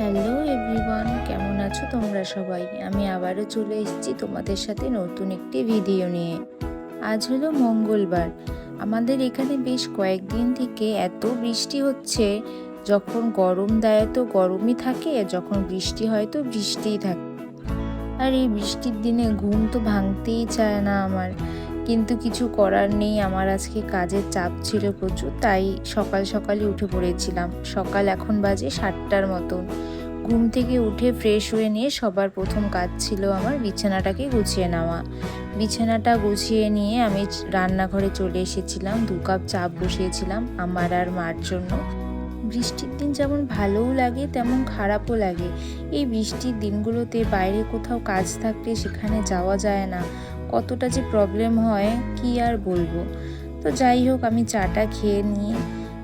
Hello everyone, কেমন আছো তোমরা সবাই? আমি আবারও চলে এসেছি তোমাদের সাথে নতুন একটি ভিডিও নিয়ে। আজ হলো মঙ্গলবার। আমাদের এখানে বেশ কয়েকদিন থেকে এত বৃষ্টি হচ্ছে, যখন গরম দেয় তো গরমই থাকে, যখন বৃষ্টি হয় তো বৃষ্টিই থাকে। আর এই বৃষ্টির দিনে ঘুম তো ভাঙতেই চায় না আমার, কিন্তু কিছু করার নেই। আমার আজকে কাজের চাপ ছিল প্রচুর, তাই সকাল সকালই উঠে পড়েছিলাম। সকাল এখন বাজে 7টার মতন। ঘুম থেকে উঠে ফ্রেশ হয়ে নিয়ে সবার প্রথম কাজ ছিল আমার বিছানাটাকে গুছিয়ে নেওয়া। বিছানাটা গুছিয়ে নিয়ে আমি রান্নাঘরে চলে এসেছিলাম। 2 কাপ চা বসিয়েছিলাম আমার আর মার জন্য। বৃষ্টির দিন যেমন ভালোও লাগে তেমন খারাপও লাগে। এই বৃষ্টির দিনগুলোতে বাইরে কোথাও কাজ থাকলে সেখানে যাওয়া যায় না, কতটা যে প্রবলেম হয় কি আর বলবো। তো যাই হোক, আমি চাটা খেয়ে নিয়ে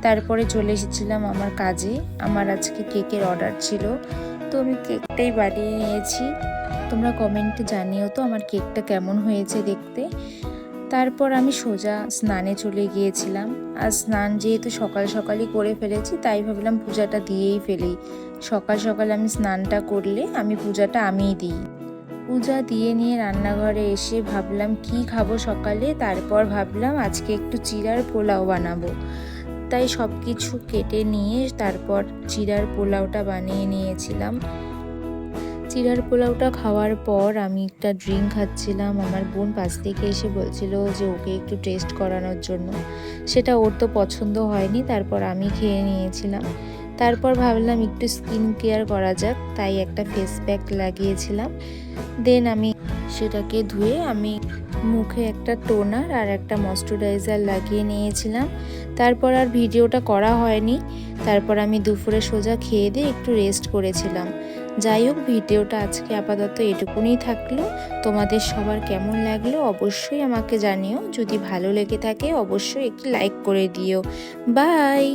তারপরে চলে এসেছিলাম আমার কাজে। আমার আজকে কেকের অর্ডার ছিল, তো আমি কেকটাই বানিয়ে নিয়েছি। তোমরা কমেন্টে জানিও তো আমার কেকটা কেমন হয়েছে দেখতে। তারপর আমি সোজা স্নানে চলে গিয়েছিলাম। আর স্নান যেহেতু সকাল সকালই করে ফেলেছি, তাই ভাবলাম পূজাটা দিয়েই ফেলি। সকাল সকাল আমি স্নানটা করলে আমি পূজাটা আমিই দিই। পূজা দিয়ে নিয়ে রান্নাঘরে এসে ভাবলাম কি খাবো সকালে। তারপর ভাবলাম আজকে একটু চিড়ার পোলাও বানাবো। তাই সব কিছু কেটে নিয়ে তারপর চিড়ার পোলাওটা বানিয়ে নিয়েছিলাম। চিড়ার পোলাওটা খাওয়ার পর আমি একটা ড্রিঙ্ক খাচ্ছিলাম। আমার বোন পাশ থেকে এসে বলছিল যে ওকে একটু টেস্ট করানোর জন্য। সেটা ওর তো পছন্দ হয়নি, তারপর আমি খেয়ে নিয়েছিলাম। তারপর ভাবলাম একটু স্কিন কেয়ার করা যাক, তাই একটা ফেস প্যাক লাগিয়েছিলাম। দেন আমি সেটাকে ধুয়ে আমি মুখে একটা টোনার আর একটা ময়শ্চারাইজার লাগিয়ে নিয়েছিলাম। তারপর আর ভিডিওটা করা হয়নি। তারপর আমি দুপুরে সোজা খেয়ে দিয়ে একটু রেস্ট করেছিলাম। যাই হোক, ভিডিওটা আজকে আপাতত এটুকুনি থাকলো। তোমাদের সবার কেমন লাগলো অবশ্যই আমাকে জানিও। যদি ভালো লেগে থাকে অবশ্যই একটি লাইক করে দিও। বাই।